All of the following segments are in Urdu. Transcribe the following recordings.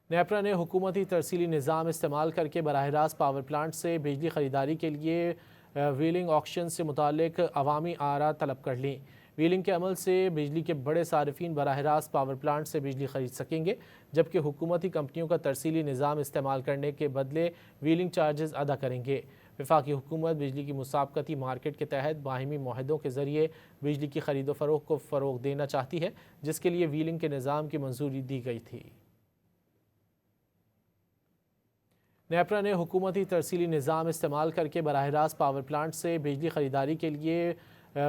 نیپرا نے حکومتی ترسیلی نظام استعمال کرکے براہ راست پاور پلانٹ سے بجلی خریداری کے لیے ویلنگ آکشن سے متعلق عوامی آراء طلب کر لیں۔ ویلنگ کے عمل سے بجلی کے بڑے صارفین براہ راست پاور پلانٹ سے بجلی خرید سکیں گے، جبکہ حکومتی کمپنیوں کا ترسیلی نظام استعمال کرنے کے بدلے ویلنگ چارجز ادا کریں گے۔ وفاقی حکومت بجلی کی مسابقتی مارکیٹ کے تحت باہمی معاہدوں کے ذریعے بجلی کی خرید و فروخت کو فروغ دینا چاہتی ہے، جس کے لیے ویلنگ کے نظام کی منظوری دی گئی تھی۔ نیپرا نے حکومتی ترسیلی نظام استعمال کرکے براہ راست پاور پلانٹ سے بجلی خریداری کے لیے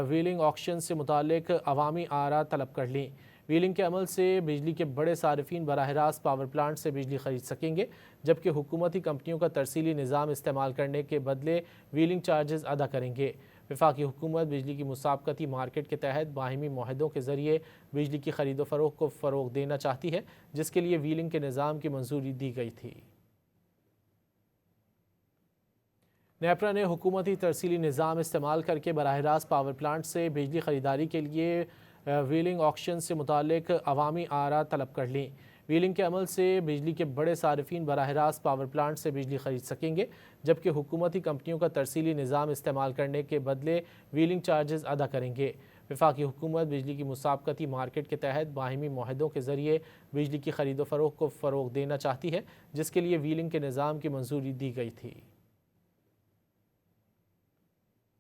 ویلنگ آکشن سے متعلق عوامی آراء طلب کر لیں۔ ویلنگ کے عمل سے بجلی کے بڑے صارفین براہ راست پاور پلانٹ سے بجلی خرید سکیں گے، جبکہ حکومتی کمپنیوں کا ترسیلی نظام استعمال کرنے کے بدلے ویلنگ چارجز ادا کریں گے۔ وفاقی حکومت بجلی کی مسابقتی مارکیٹ کے تحت باہمی معاہدوں کے ذریعے بجلی کی خرید و فروخت کو فروغ دینا چاہتی ہے، جس کے لیے ویلنگ کے نظام کی منظوری دی گئی تھی۔ نیپرا نے حکومتی ترسیلی نظام استعمال کرکے براہ راست پاور پلانٹ سے بجلی خریداری کے لیے ویلنگ آکشن سے متعلق عوامی آراء طلب کر لیں۔ ویلنگ کے عمل سے بجلی کے بڑے صارفین براہ راست پاور پلانٹ سے بجلی خرید سکیں گے، جبکہ حکومتی کمپنیوں کا ترسیلی نظام استعمال کرنے کے بدلے ویلنگ چارجز ادا کریں گے۔ وفاقی حکومت بجلی کی مسابقتی مارکیٹ کے تحت باہمی معاہدوں کے ذریعے بجلی کی خرید و فروخت کو فروغ دینا چاہتی ہے، جس کے لیے ویلنگ کے نظام کی منظوری دی گئی تھی۔